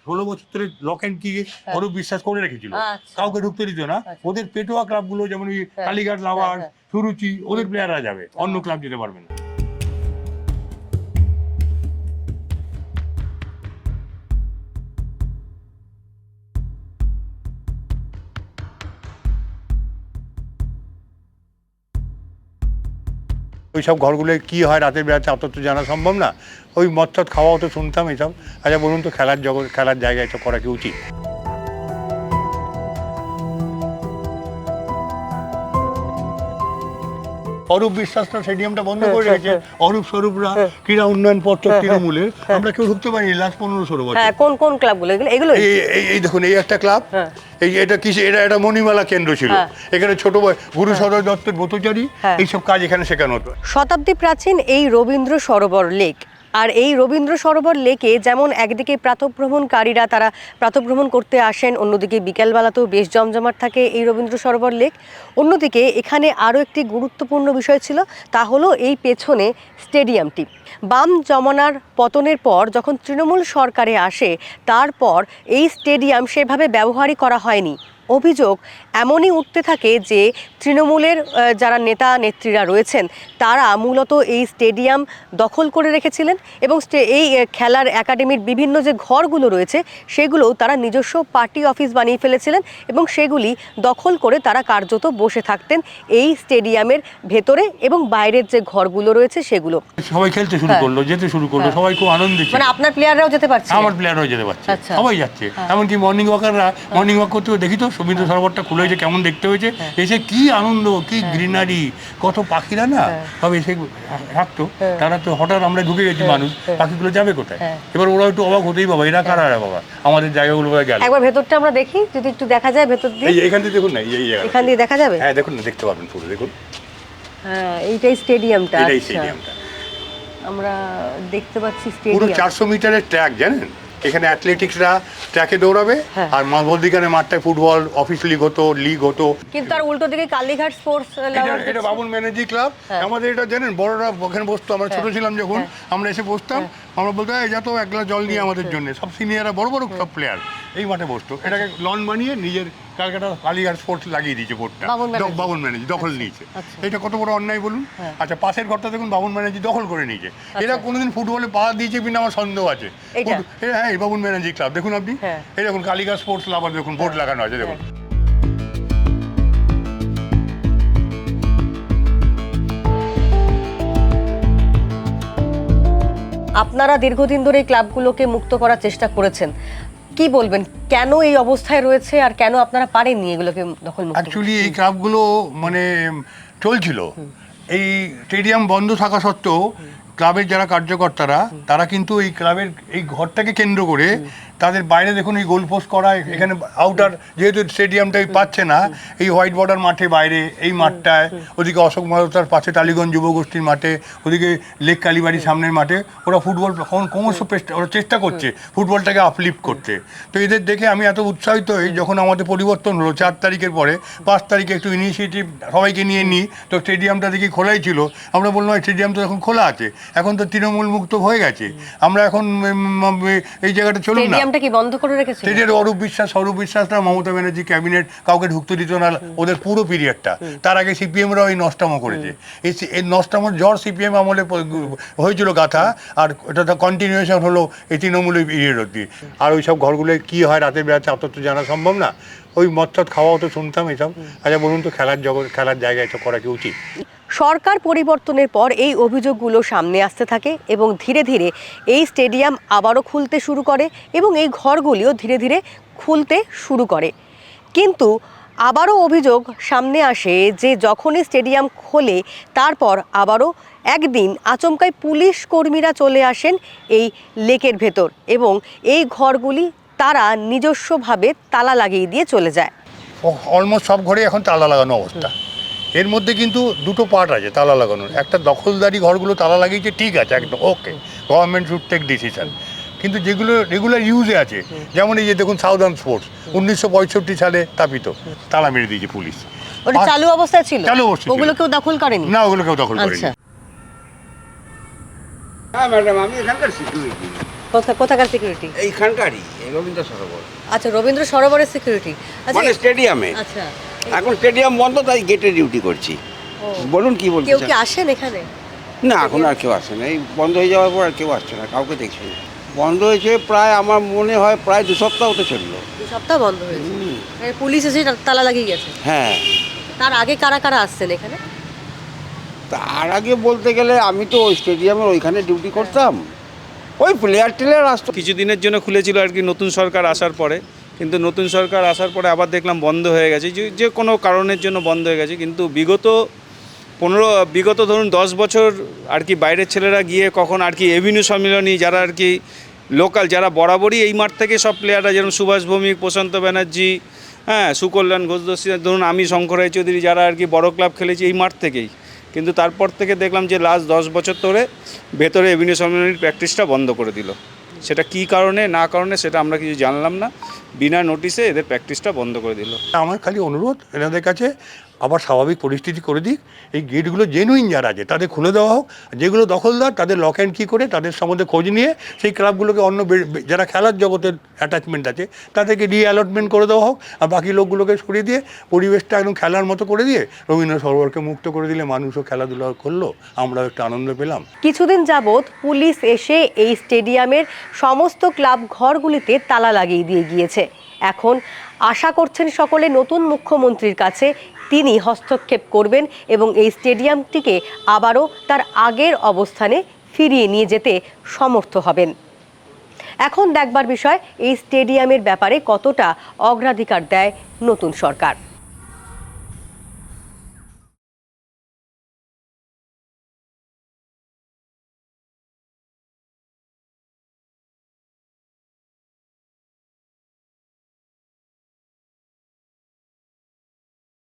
16 বছর ধরে lock and কি অরূপ বিশ্বাস করে রেখেছিল, কাউকে ঢুকতে দিত না। ওদের পেটোয়া ক্লাবগুলো যেমন ওই কালীঘাট, লাভার, সুরুচি, ওদের প্লেয়াররা যাবে, অন্য ক্লাব যেতে পারবে না। ওই সব ঘরগুলো কি হয় রাতের বেলা তা তো জানা সম্ভব না। ওই মদ টদ খাওয়াও তো শুনতাম এইসব। আচ্ছা বলুন তো, খেলার জায়গায় এসব করা কি উচিত? অরূপ বিশ্বাসটা স্টেডিয়ামটা বন্ধ করে রেখেছে। অরূপ স্বরূপরা ক্রীড়া উন্নয়ন পর্ষদ তৃণমূলের, আমরা কেউ ঢুকতে পারিনি লাস্ট 15-16 বছর। কোন কোন ক্লাবগুলো এগুলো? এই দেখুন, এই একটা ক্লাব, এটা কিসে, এটা মণিমালা কেন্দ্র ছিল। এখানে ছোট গুরু সদয় দত্তের ব্রতচারী এইসব কাজ এখানে শেখানো হতো। শতাব্দী প্রাচীন এই রবীন্দ্র সরোবর লেক, আর এই রবীন্দ্র সরোবর লেকে যেমন একদিকে প্রাতঃভ্রমণকারীরা তারা প্রাতঃভ্রমণ করতে আসেন, অন্যদিকে বিকেলবেলাতেও বেশ জমজমাট থাকে এই রবীন্দ্র সরোবর লেক। অন্যদিকে এখানে আরও একটি গুরুত্বপূর্ণ বিষয় ছিল, তা হলো এই পেছনে স্টেডিয়ামটি। বাম জমানার পতনের পর যখন তৃণমূল সরকারে আসে, তারপর এই স্টেডিয়াম সেভাবে ব্যবহারই করা হয়নি। অভিযোগ এমনই উঠতে থাকে যে তৃণমূলের যারা নেতা নেত্রীরা রয়েছেন তারা মূলত এই স্টেডিয়াম দখল করে রেখেছিলেন এবং এই খেলার একাডেমির বিভিন্ন যে ঘরগুলো রয়েছে সেগুলোও তারা নিজস্ব পার্টি অফিস বানিয়ে ফেলেছিলেন এবং সেগুলি দখল করে তারা কার্যত বসে থাকতেন এই স্টেডিয়ামের ভেতরে এবং বাইরের যে ঘরগুলো রয়েছে সেগুলো। সবাই খেলতে শুরু করলো, যেতে শুরু করলো, সবাই খুব আনন্দিত। মানে আপনার প্লেয়াররাও যেতে পারছে? আমার প্লেয়াররাও যেতে পারছে, সবাই যাচ্ছে। এমনকি মর্নিং ওয়াকাররা মর্নিং ওয়াক করতেও দেখি তো রবীন্দ্র সরোবরটা খুলে হয়েছে, কেমন দেখতে হয়েছে, এসে কি আনন্দ, কি গ্রিনারি, কত পাখিরা না সব এসে থাকতো। তারা তো হঠাৎ আমরা ঢুকে গেছি মানুষ, পাখিগুলো যাবে কোথায়? এবার ওরা একটু অবাক হতেই, বাবা এরা কারা রে বাবা, আমাদের জায়গাগুলো গেল। একবার ভেতরটা আমরা দেখি, যদি একটু দেখা যায় ভেতর দিয়ে। এখান থেকে দেখুন না, এখান দিয়ে দেখা যাবে? হ্যাঁ দেখুন না, দেখতে পারবেন পুরো, দেখুন। হ্যাঁ, এইটাই স্টেডিয়ামটা। এটাই স্টেডিয়ামটা আমরা দেখতে পাচ্ছি। স্টেডিয়াম পুরো 400 মিটারের ট্র্যাক, জানেন? এখানে অ্যাথলেটিক্সরা ট্র্যাকে দৌড়াবে, আর মধ্যিখানে মাঠটায় ফুটবল অফিস লিগ হতো। কিন্তু আর উল্টো দিকে কালীঘাট স্পোর্টস, এটা বাবুল ব্যানার্জি ক্লাব। আমাদের এটা জানেন, বড়রা ওখানে বসতো, আমরা ছোট ছিলাম যখন, আমরা এসে বসতাম, আমরা বলতো এই যা তো এক গ্লাস জল নিয়ে আমাদের জন্য। সব সিনিয়ররা, বড় বড় সব প্লেয়ার এই মাঠে বসতো। এটাকে লন বানিয়ে নিজের ক্যালকাটা কালীঘাট স্পোর্টস লাগিয়ে দিয়েছে বোর্ডটা, বাবুল ব্যানার্জি দখল নিয়েছে। এটা কত বড় অন্যায় বলুন। আচ্ছা, পাশের ঘরটা দেখুন, বাবুল ব্যানার্জি দখল করে নিয়েছে। এরা কোনোদিন ফুটবলে পা দিয়েছে কিনা আমার সন্দেহ আছে। হ্যাঁ, এই বাবুল ব্যানার্জি ক্লাব দেখুন আপনি, এই দেখুন কালীঘাট স্পোর্টস লাভার দেখুন, বোর্ড লাগানো আছে দেখুন। আপনারা দীর্ঘদিন ধরে এই ক্লাবগুলোকে মুক্ত করার চেষ্টা করেছেন, কি বলবেন কেন এই অবস্থায় রয়েছে আর কেন আপনারা পারেননি এগুলোকে দখল মুক্ত? অ্যাকচুয়ালি এই ক্লাবগুলো মানে চলছিল, এই স্টেডিয়াম বন্ধ থাকা সত্ত্বেও ক্লাবের যারা কার্যকর্তারা তারা কিন্তু এই ক্লাবের এই ঘরটাকে কেন্দ্র করে তাদের বাইরে দেখুন এই গোলপোস্ট করা, এখানে আউটার যেহেতু স্টেডিয়ামটাই পাচ্ছে না, এই হোয়াইট বর্ডার মাঠে বাইরে এই মাঠটায়, ওদিকে অশোক মালতার পাশে টালিগঞ্জ যুবগোষ্ঠীর মাঠে, ওদিকে লেক কালীবাড়ির সামনের মাঠে ওরা ফুটবল ক্রমশ ওরা চেষ্টা করছে ফুটবলটাকে আপলিফ্ট করতে। তো এদের দেখে আমি এত উৎসাহিত হই যখন আমাদের পরিবর্তন হলো 4 তারিখের পরে। 5 তারিখে একটু ইনিশিয়েটিভ সবাইকে নিয়ে নিই, তো স্টেডিয়ামটা দেখি খোলাই ছিল। আমরা বললাম স্টেডিয়াম তো এখন খোলা আছে, এখন তো তৃণমূল মুক্ত হয়ে গেছে, আমরা এখন এই জায়গাটা চলুন না। কি বন্ধ করে রেখেছে? অরূপ বিশ্বাসরা মমতা ব্যানার্জি ক্যাবিনেট কাউকে ঢুকতে দিত না ওদের পুরো পিরিয়ডটা। তার আগে সিপিএমরাও এই নষ্টামো করেছে। এই নষ্টামোর জ্বর সিপিএম আমলে হয়েছিল গাথা, আর এটা কন্টিনিউশন হলো এই তৃণমূলের পিরিয়ড অব্দি। আর ওই সব ঘরগুলো কি হয় রাতের বেলা তা তো জানা সম্ভব না। ওই মদ টদ খাওয়াও তো শুনতাম এইসব। আচ্ছা বলুন তো, খেলার জায়গায় এসব করা কি উচিত? সরকার পরিবর্তনের পর এই অভিযোগগুলো সামনে আসতে থাকে এবং ধীরে ধীরে এই স্টেডিয়াম আবারও খুলতে শুরু করে এবং এই ঘরগুলিও ধীরে ধীরে খুলতে শুরু করে। কিন্তু আবারও অভিযোগ সামনে আসে যে যখনই স্টেডিয়াম খোলে তারপর আবারও একদিন আচমকাই পুলিশ কর্মীরা চলে আসেন এই লেকের ভেতর এবং এই ঘরগুলি তারা নিজস্বভাবে তালা লাগিয়ে দিয়ে চলে যায়। অলমোস্ট সব ঘরে এখন তালা লাগানো অবস্থা। এর মধ্যে কিন্তু দুটো পার্ট আছে তালা লাগানোর। একটা দখলদারি ঘরগুলো তালা লাগিয়েছে, ঠিক আছে, একদম ওকে, গভর্নমেন্ট শুড টেক ডিসিশন। কিন্তু যেগুলো রেগুলার ইউজে আছে, যেমন এই যে দেখুন সাউদার্ন স্পোর্টস 1965 সালে স্থাপিত, তালা মেরে দিয়েছে পুলিশ। ওটা চালু অবস্থায় ছিল? চালু অবস্থায়। ওগুলো কেউ দখল করেনি? না, ওগুলো কেউ দখল করেনি। হ্যাঁ ম্যাডাম, আমি এখানকার সিকিউরিটি। কোথাকার সিকিউরিটি? এইখানকারই এই রবীন্দ্র সরোবর আচ্ছা, রবীন্দ্র সরোবরের সিকিউরিটি। মানে স্টেডিয়ামে। আচ্ছা, এখন স্টেডিয়াম বন্ধ, তাই গেটে ডিউটি করছি। ও, বলুন কি বলতে কেউ কি চান? আসেন এখানে? না, এখন আর কেউ আসে না। এই বন্ধ হয়ে যাওয়ার পর আর কেউ আসছে না, কাউকে দেখছি না। বন্ধ হয়েছে প্রায়, আমার মনে হয় প্রায় 2 সপ্তাহ তো চললো। 2 সপ্তাহ বন্ধ হয়েছে। হুম, পুলিশ এসে তালা লাগিয়ে গেছে। হ্যাঁ। তার আগে কারা কারা আসছেন এখানে? তার আগে বলতে গেলে আমি তো ওই স্টেডিয়ামের ওইখানে ডিউটি করতাম, ওই প্লেয়ার টেলার আসতো। কিছুদিনের জন্য খুলেছিল আর কি নতুন সরকার আসার পরে, কিন্তু নতুন সরকার আসার পরে আবার দেখলাম বন্ধ হয়ে গেছে, যে কোনো কারণের জন্য বন্ধ হয়ে গেছে। কিন্তু বিগত ধরুন 10 বছর আর কি বাইরের ছেলেরা গিয়ে কখন আর কি এভিনিউ সম্মেলনী, যারা আর কি লোকাল, যারা বরাবরই এই মাঠ থেকে সব প্লেয়াররা, যেরকম সুভাষ ভৌমিক, প্রশান্ত ব্যানার্জি, হ্যাঁ, সুকল্যাণ ঘোষ, ধরুন আমি, শঙ্কর রায় চৌধুরী, যারা আর কি বড় ক্লাব খেলেছি এই মাঠ থেকেই। কিন্তু তারপর থেকে দেখলাম যে লাস্ট 10 বছর ধরে ভেতরে এভিনিউ সম্মেলনীর প্র্যাকটিসটা বন্ধ করে দিল। সেটা কী কারণে না কারণে সেটা আমরা কিছু জানলাম না, বিনা নোটিশে এদের প্র্যাকটিসটা বন্ধ করে দিল। আমার খালি অনুরোধ এনাদের কাছে, আবার স্বাভাবিক পরিস্থিতি করে দিক। এই গেটগুলো জেনুইন যারা আছে তাদের খুলে দেওয়া হোক, যেগুলো দখলদার তাদের লক অ্যান্ড কি করে তাদের সম্বন্ধে খোঁজ নিয়ে সেই ক্লাবগুলোকে অন্য যারা খেলার জগতের অ্যাটাচমেন্ট আছে তাদেরকে রিঅ্যালটমেন্ট করে দেওয়া হোক, আর বাকি লোকগুলোকে সরিয়ে দিয়ে পরিবেশটা একদম খেলার মতো করে দিয়ে রবীন্দ্র সরোবরকে মুক্ত করে দিলে মানুষও খেলাধুলা করলো, আমরাও একটু আনন্দ পেলাম। কিছুদিন যাবৎ পুলিশ এসে এই স্টেডিয়ামের সমস্ত ক্লাব ঘরগুলিতে তালা লাগিয়ে দিয়ে গিয়েছে। এখন আশা করছেন সকলে নতুন মুখ্যমন্ত্রীর কাছে তিনি হস্তক্ষেপ করবেন এবং এই স্টেডিয়ামটিকে আবারও তার আগের অবস্থানে ফিরিয়ে নিয়ে যেতে সমর্থ হবেন। এখন দেখবার বিষয় এই স্টেডিয়ামের ব্যাপারে কতটা অগ্রাধিকার দেয় নতুন সরকার।